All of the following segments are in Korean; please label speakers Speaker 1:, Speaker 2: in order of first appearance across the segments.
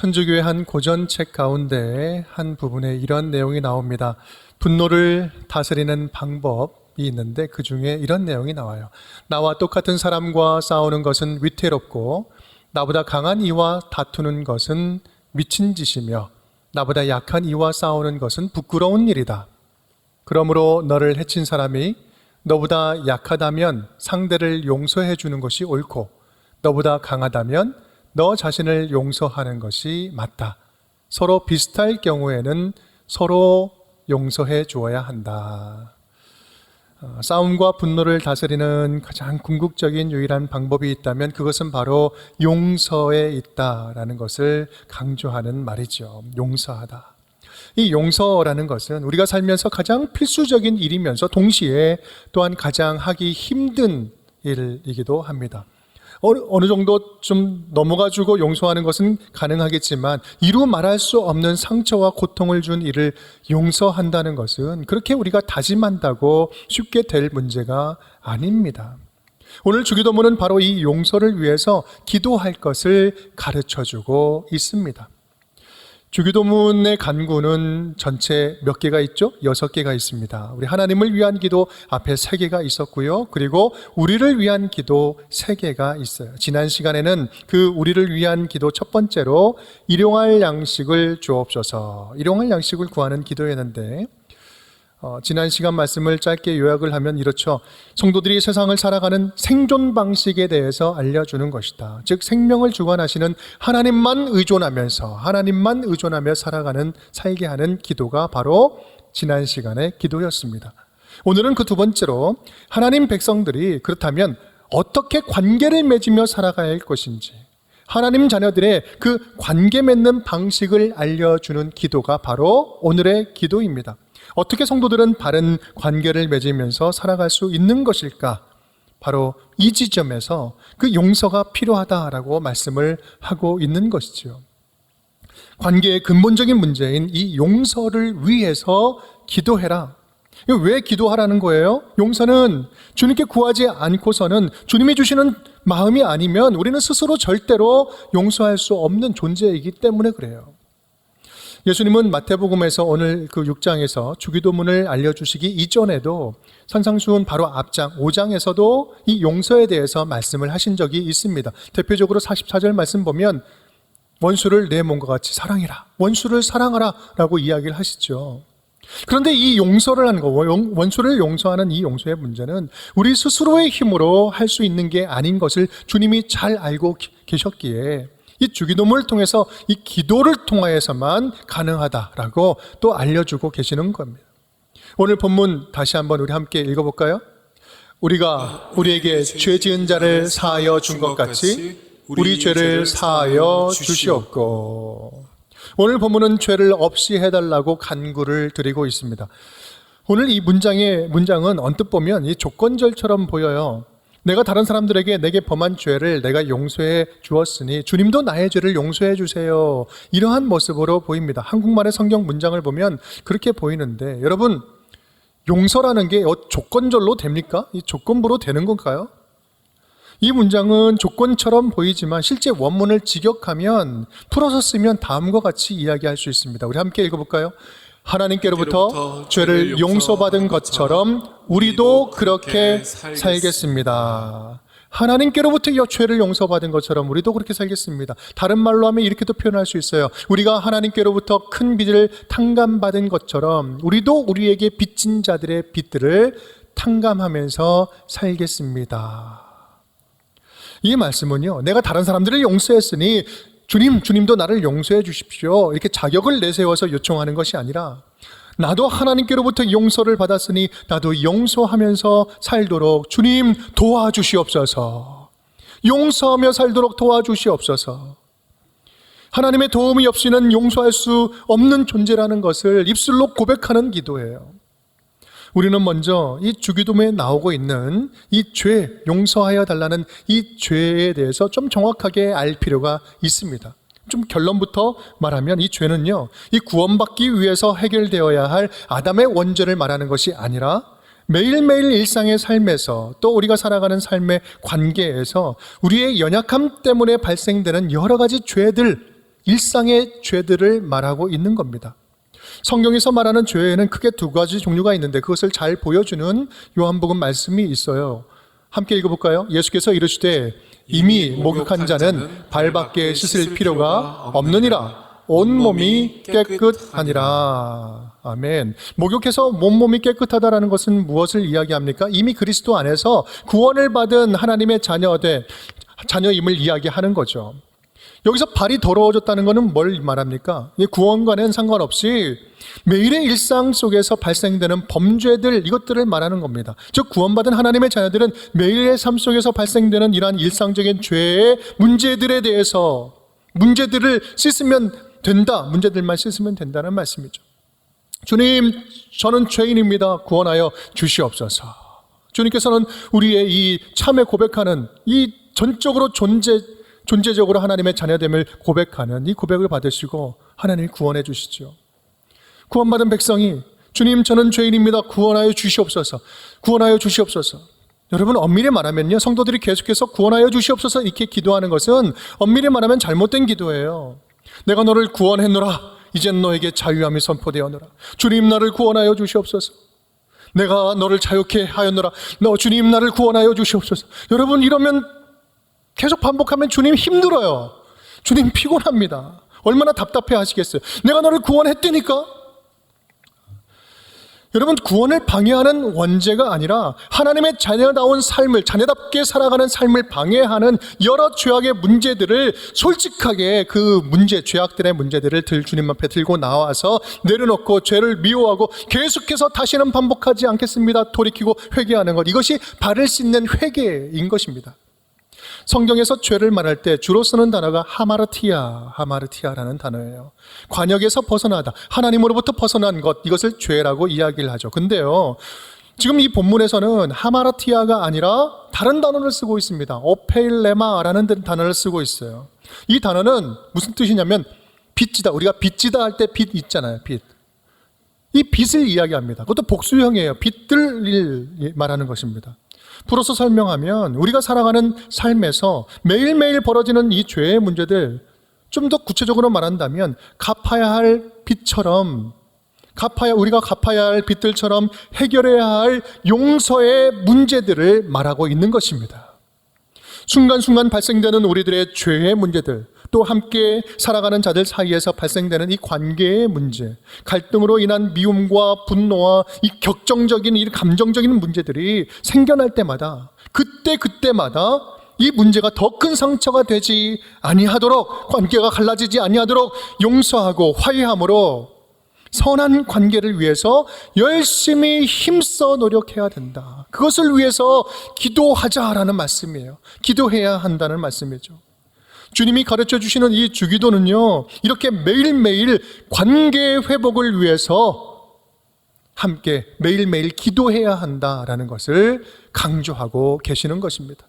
Speaker 1: 천주교의 한 고전책 가운데 한 부분에 이런 내용이 나옵니다. 분노를 다스리는 방법이 있는데 그 중에 이런 내용이 나와요. 나와 똑같은 사람과 싸우는 것은 위태롭고 나보다 강한 이와 다투는 것은 미친 짓이며 나보다 약한 이와 싸우는 것은 부끄러운 일이다. 그러므로 너를 해친 사람이 너보다 약하다면 상대를 용서해 주는 것이 옳고 너보다 강하다면 너 자신을 용서하는 것이 맞다. 서로 비슷할 경우에는 서로 용서해 주어야 한다. 싸움과 분노를 다스리는 가장 궁극적인 유일한 방법이 있다면 그것은 바로 용서에 있다라는 것을 강조하는 말이죠. 용서하다. 이 용서라는 것은 우리가 살면서 가장 필수적인 일이면서 동시에 또한 가장 하기 힘든 일이기도 합니다. 어느 정도 좀 넘어가지고 용서하는 것은 가능하겠지만 이루 말할 수 없는 상처와 고통을 준 일을 용서한다는 것은 그렇게 우리가 다짐한다고 쉽게 될 문제가 아닙니다. 오늘 주기도문은 바로 이 용서를 위해서 기도할 것을 가르쳐주고 있습니다. 주기도문의 간구는 전체 몇 개가 있죠? 6개가 있습니다. 우리 하나님을 위한 기도 앞에 3개가 있었고요. 그리고 우리를 위한 기도 3개가 있어요. 지난 시간에는 그 우리를 위한 기도 첫 번째로 일용할 양식을 주옵소서, 일용할 양식을 구하는 기도였는데 지난 시간 말씀을 짧게 요약을 하면 이렇죠. 성도들이 세상을 살아가는 생존 방식에 대해서 알려주는 것이다. 즉 생명을 주관하시는 하나님만 의존하며 살게 하는 기도가 바로 지난 시간의 기도였습니다. 오늘은 그 두 번째로 하나님 백성들이 그렇다면 어떻게 관계를 맺으며 살아가야 할 것인지, 하나님 자녀들의 그 관계 맺는 방식을 알려주는 기도가 바로 오늘의 기도입니다. 어떻게 성도들은 바른 관계를 맺으면서 살아갈 수 있는 것일까? 바로 이 지점에서 그 용서가 필요하다라고 말씀을 하고 있는 것이죠. 관계의 근본적인 문제인 이 용서를 위해서 기도해라. 왜 기도하라는 거예요? 용서는 주님께 구하지 않고서는 주님이 주시는 마음이 아니면 우리는 스스로 절대로 용서할 수 없는 존재이기 때문에 그래요. 예수님은 마태복음에서 오늘 그 6장에서 주기도문을 알려주시기 이전에도 산상수훈 바로 앞장 5장에서도 이 용서에 대해서 말씀을 하신 적이 있습니다. 대표적으로 44절 말씀 보면 원수를 내 몸과 같이 사랑해라, 원수를 사랑하라 라고 이야기를 하시죠. 그런데 이 용서를 하는 거, 원수를 용서하는 이 용서의 문제는 우리 스스로의 힘으로 할 수 있는 게 아닌 것을 주님이 잘 알고 계셨기에 이 주기도문을 통해서 이 기도를 통하여서만 가능하다라고 또 알려주고 계시는 겁니다. 오늘 본문 다시 한번 우리 함께 읽어볼까요? 우리가 우리에게 죄 지은 자를 사하여 준 것 같이 우리 죄를 사하여 주시옵고. 오늘 본문은 죄를 없이 해달라고 간구를 드리고 있습니다. 오늘 이 문장은 언뜻 보면 이 조건절처럼 보여요. 내가 다른 사람들에게 내게 범한 죄를 내가 용서해 주었으니 주님도 나의 죄를 용서해 주세요. 이러한 모습으로 보입니다. 한국말의 성경 문장을 보면 그렇게 보이는데 여러분, 용서라는 게 조건절로 됩니까? 이 조건부로 되는 건가요? 이 문장은 조건처럼 보이지만 실제 원문을 직역하면 풀어서 쓰면 다음과 같이 이야기할 수 있습니다. 우리 함께 읽어볼까요? 하나님께로부터 죄를 용서받은 것처럼 우리도 그렇게 살겠습니다. 하나님께로부터 죄를 용서받은 것처럼 우리도 그렇게 살겠습니다. 다른 말로 하면 이렇게도 표현할 수 있어요. 우리가 하나님께로부터 큰 빚을 탕감받은 것처럼 우리도 우리에게 빚진 자들의 빚들을 탕감하면서 살겠습니다. 이 말씀은요, 내가 다른 사람들을 용서했으니 주님도 나를 용서해 주십시오, 이렇게 자격을 내세워서 요청하는 것이 아니라 나도 하나님께로부터 용서를 받았으니 나도 용서하면서 살도록 주님 도와주시옵소서, 용서하며 살도록 도와주시옵소서. 하나님의 도움이 없이는 용서할 수 없는 존재라는 것을 입술로 고백하는 기도예요. 우리는 먼저 이 주기도문에 나오고 있는 이 죄, 용서하여 달라는 이 죄에 대해서 좀 정확하게 알 필요가 있습니다. 좀 결론부터 말하면 이 죄는요, 이 구원받기 위해서 해결되어야 할 아담의 원죄를 말하는 것이 아니라 매일매일 일상의 삶에서 또 우리가 살아가는 삶의 관계에서 우리의 연약함 때문에 발생되는 여러 가지 죄들, 일상의 죄들을 말하고 있는 겁니다. 성경에서 말하는 죄에는 크게 두 가지 종류가 있는데 그것을 잘 보여주는 요한복음 말씀이 있어요. 함께 읽어볼까요? 예수께서 이르시되 이미 목욕한 자는 발밖에 씻을 필요가 없느니라. 온몸이 깨끗하니라. 아멘. 목욕해서 온몸이 깨끗하다라는 것은 무엇을 이야기합니까? 이미 그리스도 안에서 구원을 받은 하나님의 자녀임을 이야기하는 거죠. 여기서 발이 더러워졌다는 것은 뭘 말합니까? 이 구원과는 상관없이 매일의 일상 속에서 발생되는 범죄들, 이것들을 말하는 겁니다. 즉 구원받은 하나님의 자녀들은 매일의 삶 속에서 발생되는 이러한 일상적인 죄의 문제들에 대해서 문제들을 씻으면 된다, 문제들만 씻으면 된다는 말씀이죠. 주님, 저는 죄인입니다. 구원하여 주시옵소서. 주님께서는 우리의 이 참에 고백하는 이 전적으로 존재적으로 하나님의 자녀됨을 고백하는 이 고백을 받으시고 하나님이 구원해 주시죠. 구원받은 백성이 주님, 저는 죄인입니다. 구원하여 주시옵소서. 구원하여 주시옵소서. 여러분, 엄밀히 말하면요, 성도들이 계속해서 구원하여 주시옵소서 이렇게 기도하는 것은 엄밀히 말하면 잘못된 기도예요. 내가 너를 구원했노라. 이젠 너에게 자유함이 선포되었노라. 주님, 나를 구원하여 주시옵소서. 내가 너를 자유케 하였노라. 주님, 나를 구원하여 주시옵소서. 여러분, 이러면 계속 반복하면 주님 힘들어요. 주님 피곤합니다. 얼마나 답답해 하시겠어요. 내가 너를 구원했다니까. 여러분, 구원을 방해하는 원죄가 아니라 하나님의 자녀다운 삶을, 자녀답게 살아가는 삶을 방해하는 여러 죄악의 문제들을 솔직하게 그 문제, 죄악들의 문제들을 주님 앞에 들고 나와서 내려놓고 죄를 미워하고 계속해서 다시는 반복하지 않겠습니다. 돌이키고 회개하는 것, 이것이 발을 씻는 회개인 것입니다. 성경에서 죄를 말할 때 주로 쓰는 단어가 하마르티아라는 단어예요. 관역에서 벗어나다, 하나님으로부터 벗어난 것, 이것을 죄라고 이야기를 하죠. 근데요, 지금 이 본문에서는 하마르티아가 아니라 다른 단어를 쓰고 있습니다. 오페일레마라는 단어를 쓰고 있어요. 이 단어는 무슨 뜻이냐면 빚지다, 우리가 빚지다 할 때 빚 있잖아요. 빚. 이 빚을 이야기합니다. 그것도 복수형이에요. 빚들 말하는 것입니다. 풀어서 설명하면 우리가 살아가는 삶에서 매일매일 벌어지는 이 죄의 문제들, 좀 더 구체적으로 말한다면 갚아야 할 빚처럼, 우리가 갚아야 할 빚들처럼 해결해야 할 용서의 문제들을 말하고 있는 것입니다. 순간순간 발생되는 우리들의 죄의 문제들, 또 함께 살아가는 자들 사이에서 발생되는 이 관계의 문제, 갈등으로 인한 미움과 분노와 이 격정적인 이 감정적인 문제들이 생겨날 때마다, 그때마다 이 문제가 더 큰 상처가 되지 아니하도록, 관계가 갈라지지 아니하도록 용서하고 화해함으로 선한 관계를 위해서 열심히 힘써 노력해야 된다. 그것을 위해서 기도하자라는 말씀이에요. 기도해야 한다는 말씀이죠. 주님이 가르쳐 주시는 이 주기도는요, 이렇게 매일매일 관계 회복을 위해서 함께 매일매일 기도해야 한다라는 것을 강조하고 계시는 것입니다.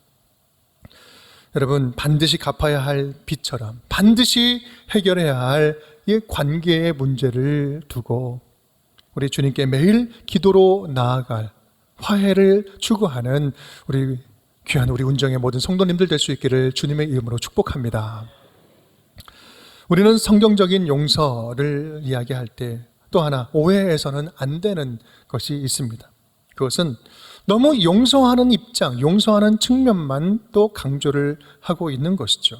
Speaker 1: 여러분, 반드시 갚아야 할 빚처럼 반드시 해결해야 할 이 관계의 문제를 두고 우리 주님께 매일 기도로 나아갈, 화해를 추구하는 우리 귀한 우리 운정의 모든 성도님들 될 수 있기를 주님의 이름으로 축복합니다. 우리는 성경적인 용서를 이야기할 때 또 하나 오해해서는 안 되는 것이 있습니다. 그것은 너무 용서하는 입장, 용서하는 측면만 또 강조를 하고 있는 것이죠.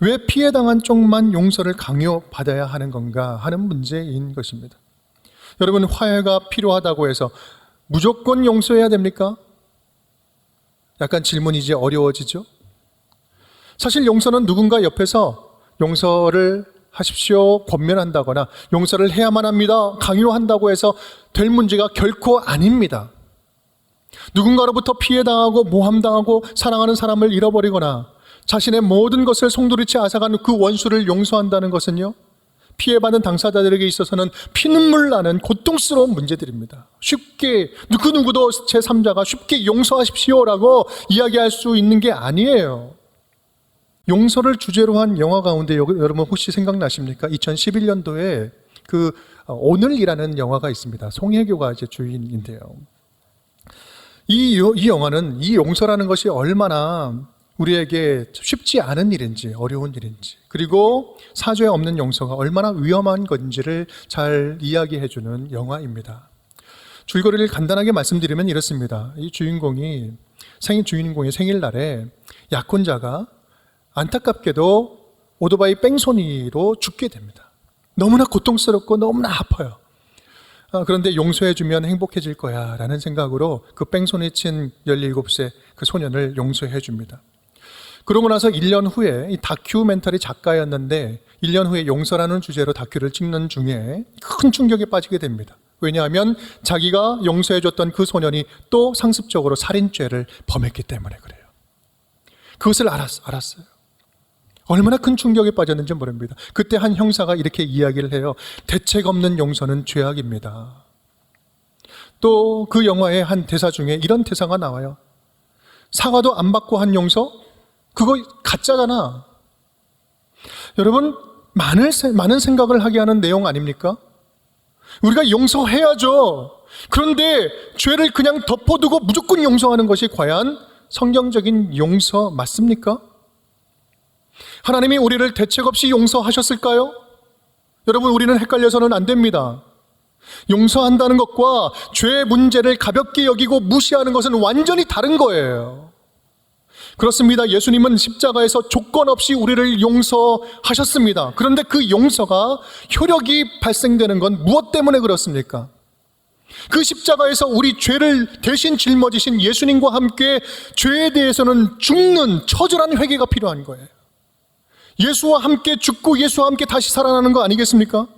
Speaker 1: 왜 피해당한 쪽만 용서를 강요받아야 하는 건가 하는 문제인 것입니다. 여러분, 화해가 필요하다고 해서 무조건 용서해야 됩니까? 약간 질문이 이제 어려워지죠? 사실 용서는 누군가 옆에서 용서를 하십시오 권면한다거나 용서를 해야만 합니다 강요한다고 해서 될 문제가 결코 아닙니다. 누군가로부터 피해당하고 모함당하고 사랑하는 사람을 잃어버리거나 자신의 모든 것을 송두리째 앗아가는 그 원수를 용서한다는 것은요, 피해받은 당사자들에게 있어서는 피눈물 나는 고통스러운 문제들입니다. 쉽게 그 누구도 제3자가 쉽게 용서하십시오라고 이야기할 수 있는 게 아니에요. 용서를 주제로 한 영화 가운데 여러분 혹시 생각나십니까? 2011년도에 그 오늘이라는 영화가 있습니다. 송혜교가 이제 주인인데요. 이 영화는 이 용서라는 것이 얼마나 우리에게 쉽지 않은 일인지 어려운 일인지, 그리고 사죄 없는 용서가 얼마나 위험한 건지를 잘 이야기해주는 영화입니다. 줄거리를 간단하게 말씀드리면 이렇습니다. 이 주인공의 생일날에 약혼자가 안타깝게도 오토바이 뺑소니로 죽게 됩니다. 너무나 고통스럽고 너무나 아파요. 그런데 용서해주면 행복해질 거야 라는 생각으로 그 뺑소니 친 17세 그 소년을 용서해줍니다. 그러고 나서 1년 후에 이 다큐멘터리 작가였는데 1년 후에 용서라는 주제로 다큐를 찍는 중에 큰 충격에 빠지게 됩니다. 왜냐하면 자기가 용서해줬던 그 소년이 또 상습적으로 살인죄를 범했기 때문에 그래요. 그것을 알았어요. 얼마나 큰 충격에 빠졌는지 모릅니다. 그때 한 형사가 이렇게 이야기를 해요. 대책 없는 용서는 죄악입니다. 또 그 영화의 한 대사 중에 이런 대사가 나와요. 사과도 안 받고 한 용서? 그거 가짜잖아. 여러분, 많은 생각을 하게 하는 내용 아닙니까? 우리가 용서해야죠. 그런데 죄를 그냥 덮어두고 무조건 용서하는 것이 과연 성경적인 용서 맞습니까? 하나님이 우리를 대책 없이 용서하셨을까요? 여러분, 우리는 헷갈려서는 안 됩니다. 용서한다는 것과 죄의 문제를 가볍게 여기고 무시하는 것은 완전히 다른 거예요. 그렇습니다. 예수님은 십자가에서 조건 없이 우리를 용서하셨습니다. 그런데 그 용서가 효력이 발생되는 건 무엇 때문에 그렇습니까? 그 십자가에서 우리 죄를 대신 짊어지신 예수님과 함께 죄에 대해서는 죽는 처절한 회개가 필요한 거예요. 예수와 함께 죽고 예수와 함께 다시 살아나는 거 아니겠습니까?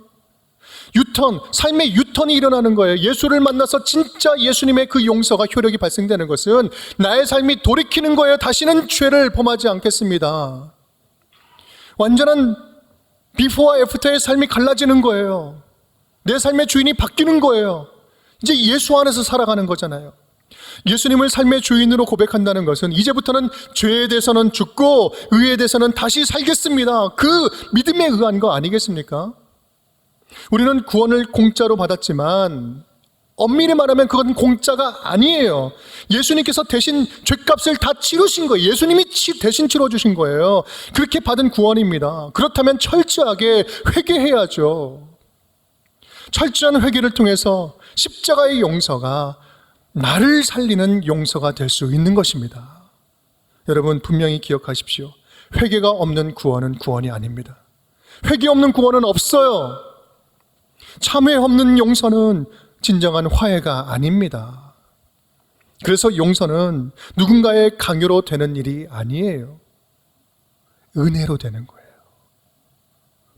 Speaker 1: 삶의 유턴이 일어나는 거예요. 예수를 만나서 진짜 예수님의 그 용서가 효력이 발생되는 것은 나의 삶이 돌이키는 거예요. 다시는 죄를 범하지 않겠습니다. 완전한 비포와 애프터의 삶이 갈라지는 거예요. 내 삶의 주인이 바뀌는 거예요. 이제 예수 안에서 살아가는 거잖아요. 예수님을 삶의 주인으로 고백한다는 것은 이제부터는 죄에 대해서는 죽고 의에 대해서는 다시 살겠습니다. 그 믿음에 의한 거 아니겠습니까? 우리는 구원을 공짜로 받았지만 엄밀히 말하면 그건 공짜가 아니에요. 예수님께서 대신 죄값을 다 치르신 거예요. 예수님이 대신 치러주신 거예요. 그렇게 받은 구원입니다. 그렇다면 철저하게 회개해야죠. 철저한 회개를 통해서 십자가의 용서가 나를 살리는 용서가 될 수 있는 것입니다. 여러분, 분명히 기억하십시오. 회개가 없는 구원은 구원이 아닙니다. 회개 없는 구원은 없어요. 참회 없는 용서는 진정한 화해가 아닙니다. 그래서 용서는 누군가의 강요로 되는 일이 아니에요. 은혜로 되는 거예요.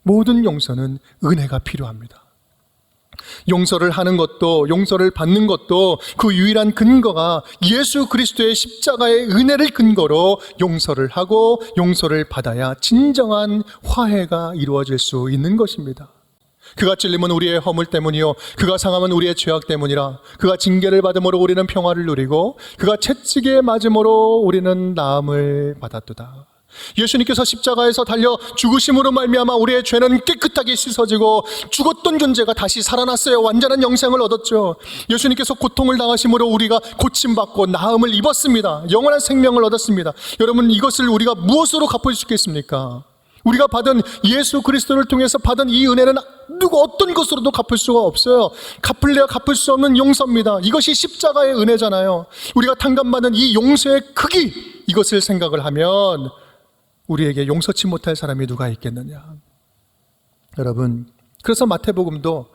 Speaker 1: 모든 용서는 은혜가 필요합니다. 용서를 하는 것도 용서를 받는 것도 그 유일한 근거가 예수 그리스도의 십자가의 은혜를 근거로 용서를 하고 용서를 받아야 진정한 화해가 이루어질 수 있는 것입니다. 그가 찔림은 우리의 허물 때문이요 그가 상함은 우리의 죄악 때문이라. 그가 징계를 받음으로 우리는 평화를 누리고 그가 채찍에 맞음으로 우리는 나음을 받았도다. 예수님께서 십자가에서 달려 죽으심으로 말미암아 우리의 죄는 깨끗하게 씻어지고 죽었던 존재가 다시 살아났어요. 완전한 영생을 얻었죠. 예수님께서 고통을 당하심으로 우리가 고침받고 나음을 입었습니다. 영원한 생명을 얻었습니다. 여러분, 이것을 우리가 무엇으로 갚을 수 있겠습니까? 우리가 받은 예수 그리스도를 통해서 받은 이 은혜는 누구 어떤 것으로도 갚을 수가 없어요. 갚을래야 갚을 수 없는 용서입니다. 이것이 십자가의 은혜잖아요. 우리가 탕감받은 이 용서의 크기, 이것을 생각을 하면 우리에게 용서치 못할 사람이 누가 있겠느냐. 여러분, 그래서 마태복음에서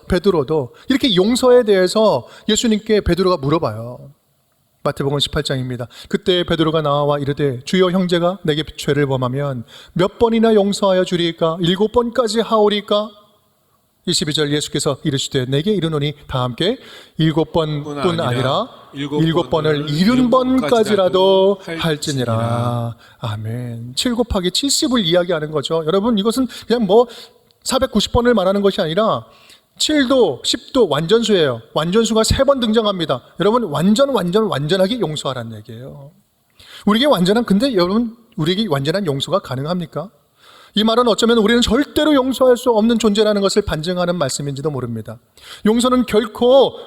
Speaker 1: 베드로도 이렇게 용서에 대해서 예수님께 베드로가 물어봐요. 마태복음 18장입니다. 그때 베드로가 나와 이르되 주여, 형제가 내게 죄를 범하면 몇 번이나 용서하여 주리이까? 7번까지 하오리까? 22절 예수께서 이르시되 내게 이르노니 다 함께 7번뿐 아니라 7번을 70번까지라도 할지니라. 아멘. 7 곱하기 70을 이야기하는 거죠. 여러분, 이것은 그냥 490번을 말하는 것이 아니라 7도 10도 완전수예요. 완전수가 3번 등장합니다. 여러분, 완전하게 용서하라는 얘기예요. 근데 여러분, 우리에게 완전한 용서가 가능합니까? 이 말은 어쩌면 우리는 절대로 용서할 수 없는 존재라는 것을 반증하는 말씀인지도 모릅니다. 용서는 결코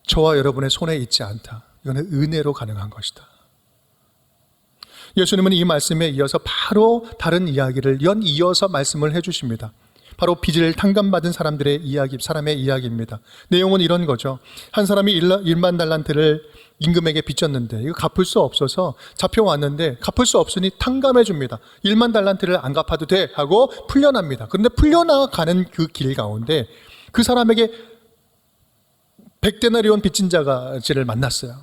Speaker 1: 저와 여러분의 손에 있지 않다. 이거는 은혜로 가능한 것이다. 예수님은 이 말씀에 이어서 바로 다른 이야기를 이어서 말씀을 해주십니다. 바로 빚을 탕감받은 사람의 이야기입니다. 내용은 이런 거죠. 한 사람이 1만 달란트를 임금에게 빚졌는데 이거 갚을 수 없어서 잡혀왔는데 갚을 수 없으니 탕감해 줍니다. 1만 달란트를 안 갚아도 돼 하고 풀려납니다. 그런데 풀려나가는 그 길 가운데 그 사람에게 100데나리온 빚진 자가를 만났어요.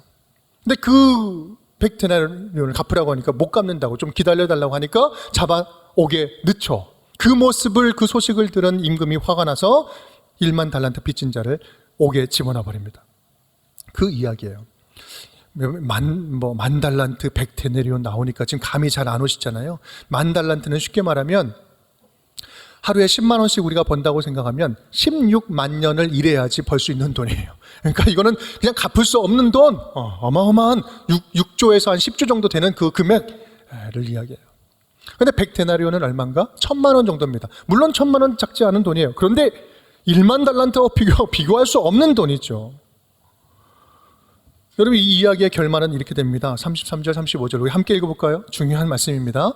Speaker 1: 근데 그 100데나리온을 갚으라고 하니까 못 갚는다고 좀 기다려달라고 하니까 잡아오게 늦죠. 그 모습을, 그 소식을 들은 임금이 화가 나서 1만 달란트 빚진 자를 옥에 집어넣어 버립니다. 그 이야기예요. 만 달란트 100데나리온 나오니까 지금 감이 잘 안 오시잖아요. 만 달란트는 쉽게 말하면 하루에 10만 원씩 우리가 번다고 생각하면 16만 년을 일해야지 벌 수 있는 돈이에요. 그러니까 이거는 그냥 갚을 수 없는 돈, 어마어마한 6조에서 한 10조 정도 되는 그 금액을 이야기해요. 근데 100데나리온은 얼마인가? 1000만 원 정도입니다. 물론 1000만 원 작지 않은 돈이에요. 그런데 1만 달란트와 비교할 수 없는 돈이죠. 여러분, 이 이야기의 결말은 이렇게 됩니다. 33절, 35절 우리 함께 읽어볼까요? 중요한 말씀입니다.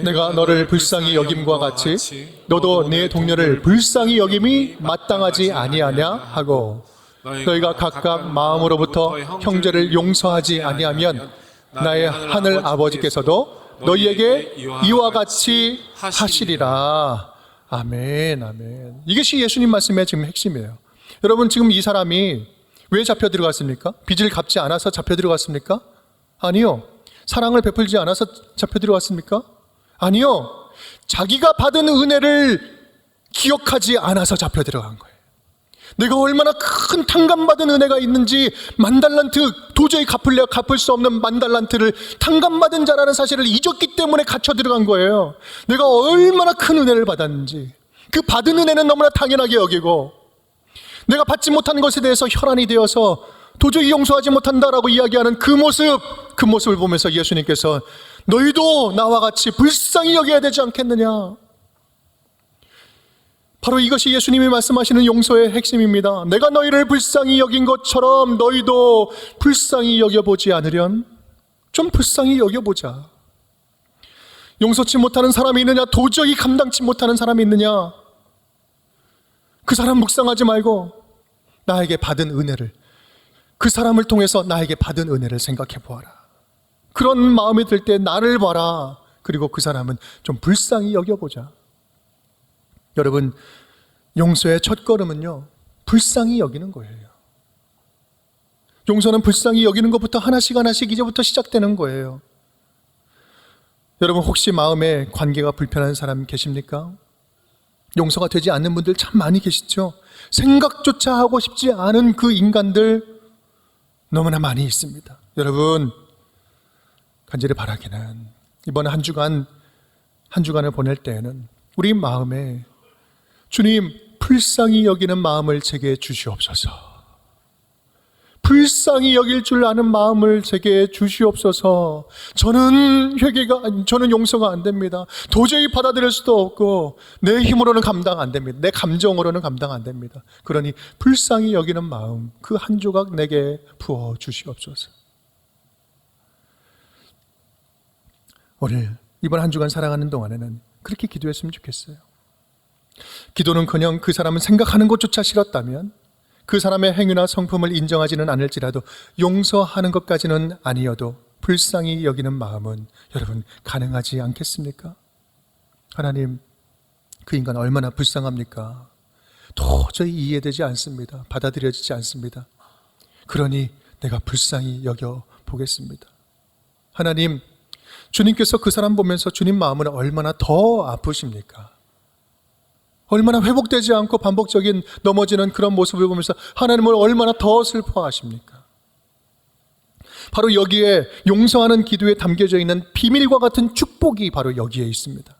Speaker 1: 내가 너를 불쌍히 여김과 같이 너도 내 동료를 불쌍히 여김이 마땅하지 아니하냐 하고 너희가 각각 마음으로부터 형제를 용서하지 아니하면 나의 하늘 아버지께서도 너희에게 이와 같이 하시리라. 아멘, 아멘. 이것이 예수님 말씀의 지금 핵심이에요. 여러분, 지금 이 사람이 왜 잡혀 들어갔습니까? 빚을 갚지 않아서 잡혀 들어갔습니까? 아니요. 사랑을 베풀지 않아서 잡혀 들어갔습니까? 아니요. 자기가 받은 은혜를 기억하지 않아서 잡혀 들어간 거예요. 내가 얼마나 큰 탕감받은 은혜가 있는지, 만 달란트, 도저히 갚을 수 없는 만 달란트를 탕감받은 자라는 사실을 잊었기 때문에 갇혀 들어간 거예요. 내가 얼마나 큰 은혜를 받았는지, 그 받은 은혜는 너무나 당연하게 여기고, 내가 받지 못한 것에 대해서 혈안이 되어서 도저히 용서하지 못한다라고 이야기하는 그 모습을 보면서 예수님께서 너희도 나와 같이 불쌍히 여겨야 되지 않겠느냐. 바로 이것이 예수님이 말씀하시는 용서의 핵심입니다. 내가 너희를 불쌍히 여긴 것처럼 너희도 불쌍히 여겨보지 않으련? 좀 불쌍히 여겨보자. 용서치 못하는 사람이 있느냐? 도저히 감당치 못하는 사람이 있느냐? 그 사람 묵상하지 말고 나에게 받은 은혜를, 그 사람을 통해서 나에게 받은 은혜를 생각해 보아라. 그런 마음이 들 때 나를 봐라. 그리고 그 사람은 좀 불쌍히 여겨보자. 여러분, 용서의 첫걸음은요, 불쌍히 여기는 거예요. 용서는 불쌍히 여기는 것부터 하나씩 이제부터 시작되는 거예요. 여러분, 혹시 마음에 관계가 불편한 사람 계십니까? 용서가 되지 않는 분들 참 많이 계시죠? 생각조차 하고 싶지 않은 그 인간들 너무나 많이 있습니다. 여러분, 간절히 바라기는 이번 한 주간을 보낼 때에는 우리 마음에 주님 불쌍히 여기는 마음을 제게 주시옵소서. 불쌍히 여길 줄 아는 마음을 제게 주시옵소서. 저는 용서가 안 됩니다. 도저히 받아들일 수도 없고 내 힘으로는 감당 안 됩니다. 내 감정으로는 감당 안 됩니다. 그러니 불쌍히 여기는 마음, 그 한 조각 내게 부어 주시옵소서. 오늘 이번 한 주간 살아가는 동안에는 그렇게 기도했으면 좋겠어요. 기도는커녕 그 사람은 생각하는 것조차 싫었다면, 그 사람의 행위나 성품을 인정하지는 않을지라도 용서하는 것까지는 아니어도 불쌍히 여기는 마음은 여러분 가능하지 않겠습니까? 하나님, 그 인간 얼마나 불쌍합니까? 도저히 이해되지 않습니다. 받아들여지지 않습니다. 그러니 내가 불쌍히 여겨보겠습니다. 하나님, 주님께서 그 사람 보면서 주님 마음은 얼마나 더 아프십니까? 얼마나 회복되지 않고 반복적인 넘어지는 그런 모습을 보면서 하나님을 얼마나 더 슬퍼하십니까? 바로 여기에 용서하는 기도에 담겨져 있는 비밀과 같은 축복이 바로 여기에 있습니다.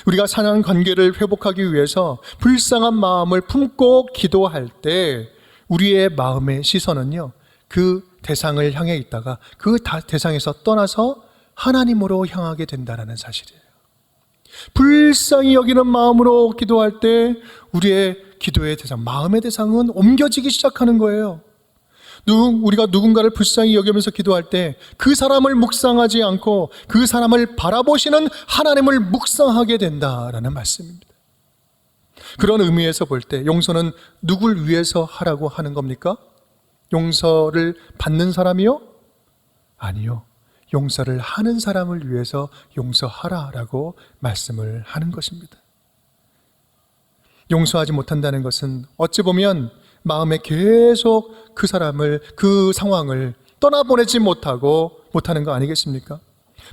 Speaker 1: 우리가 사랑 관계를 회복하기 위해서 불쌍한 마음을 품고 기도할 때 우리의 마음의 시선은요, 그 대상을 향해 있다가 그 대상에서 떠나서 하나님으로 향하게 된다는 사실이에요. 불쌍히 여기는 마음으로 기도할 때 우리의 기도의 대상, 마음의 대상은 옮겨지기 시작하는 거예요. 우리가 누군가를 불쌍히 여기면서 기도할 때 그 사람을 묵상하지 않고 그 사람을 바라보시는 하나님을 묵상하게 된다라는 말씀입니다. 그런 의미에서 볼 때 용서는 누굴 위해서 하라고 하는 겁니까? 용서를 받는 사람이요? 아니요. 용서를 하는 사람을 위해서 용서하라라고 말씀을 하는 것입니다. 용서하지 못한다는 것은 어찌 보면 마음에 계속 그 사람을, 그 상황을 떠나보내지 못하는 거 아니겠습니까?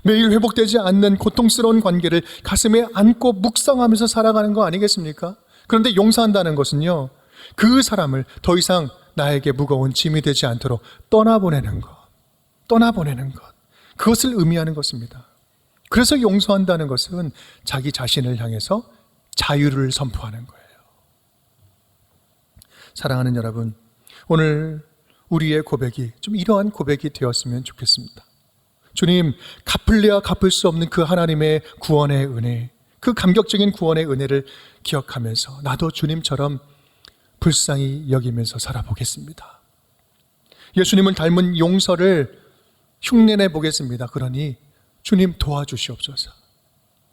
Speaker 1: 매일 회복되지 않는 고통스러운 관계를 가슴에 안고 묵상하면서 살아가는 거 아니겠습니까? 그런데 용서한다는 것은요, 그 사람을 더 이상 나에게 무거운 짐이 되지 않도록 떠나보내는 것, 그것을 의미하는 것입니다. 그래서 용서한다는 것은 자기 자신을 향해서 자유를 선포하는 거예요. 사랑하는 여러분, 오늘 우리의 고백이 좀 이러한 고백이 되었으면 좋겠습니다. 주님, 갚을래야 갚을 수 없는 그 하나님의 구원의 은혜, 그 감격적인 구원의 은혜를 기억하면서 나도 주님처럼 불쌍히 여기면서 살아보겠습니다. 예수님을 닮은 용서를 흉내내 보겠습니다. 그러니 주님 도와주시옵소서.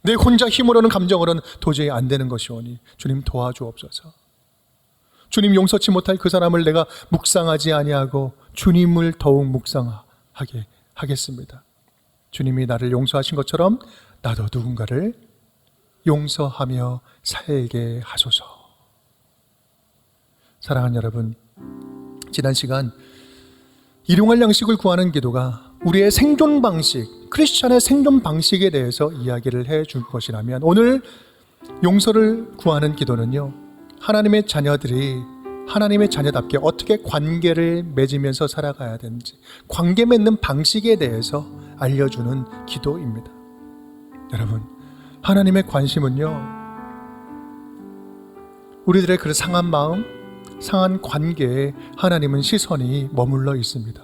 Speaker 1: 내 혼자 힘으로는 감정으로는 도저히 안 되는 것이오니 주님 도와주옵소서. 주님 용서치 못할 그 사람을 내가 묵상하지 아니하고 주님을 더욱 묵상하게 하겠습니다. 주님이 나를 용서하신 것처럼 나도 누군가를 용서하며 살게 하소서. 사랑하는 여러분, 지난 시간 일용할 양식을 구하는 기도가 우리의 생존 방식, 크리스찬의 생존 방식에 대해서 이야기를 해줄 것이라면, 오늘 용서를 구하는 기도는요, 하나님의 자녀들이 하나님의 자녀답게 어떻게 관계를 맺으면서 살아가야 되는지, 관계 맺는 방식에 대해서 알려주는 기도입니다. 여러분, 하나님의 관심은요, 우리들의 그 상한 마음, 상한 관계에 하나님은 시선이 머물러 있습니다.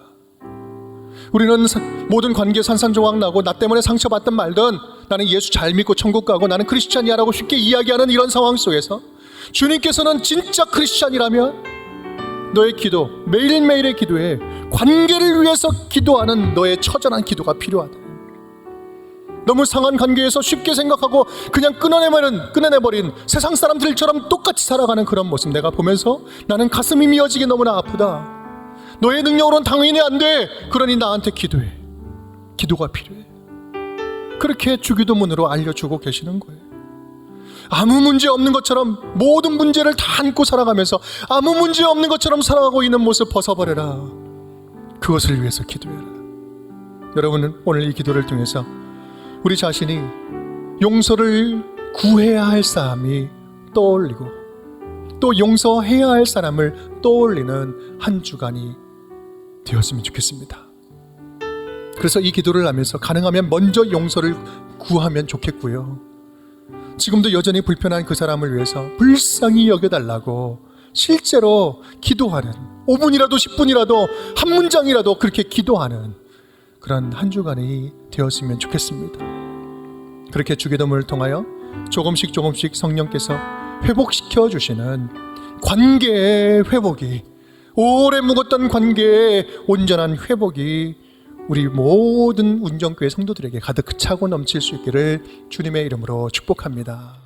Speaker 1: 우리는 모든 관계에 산산조각 나고 나 때문에 상처받든 말든 나는 예수 잘 믿고 천국 가고 나는 크리스찬이야라고 쉽게 이야기하는 이런 상황 속에서 주님께서는 진짜 크리스찬이라면 너의 기도, 매일매일의 기도에 관계를 위해서 기도하는 너의 처절한 기도가 필요하다. 너무 상한 관계에서 쉽게 생각하고 그냥 끊어내버린 세상 사람들처럼 똑같이 살아가는 그런 모습 내가 보면서 나는 가슴이 미어지게 너무나 아프다. 너의 능력으로는 당연히 안 돼. 그러니 나한테 기도해. 기도가 필요해. 그렇게 주기도문으로 알려주고 계시는 거예요. 아무 문제 없는 것처럼 모든 문제를 다 안고 살아가면서 아무 문제 없는 것처럼 살아가고 있는 모습 벗어버려라. 그것을 위해서 기도해라. 여러분은 오늘 이 기도를 통해서 우리 자신이 용서를 구해야 할 사람이 떠올리고 또 용서해야 할 사람을 떠올리는 한 주간이 되었으면 좋겠습니다. 그래서 이 기도를 하면서 가능하면 먼저 용서를 구하면 좋겠고요, 지금도 여전히 불편한 그 사람을 위해서 불쌍히 여겨달라고 실제로 기도하는, 5분이라도 10분이라도 한 문장이라도 그렇게 기도하는 그런 한 주간이 되었으면 좋겠습니다. 그렇게 주기도문을 통하여 조금씩 성령께서 회복시켜 주시는 관계의 회복이, 오래 묵었던 관계의 온전한 회복이 우리 모든 운정교회 성도들에게 가득 차고 넘칠 수 있기를 주님의 이름으로 축복합니다.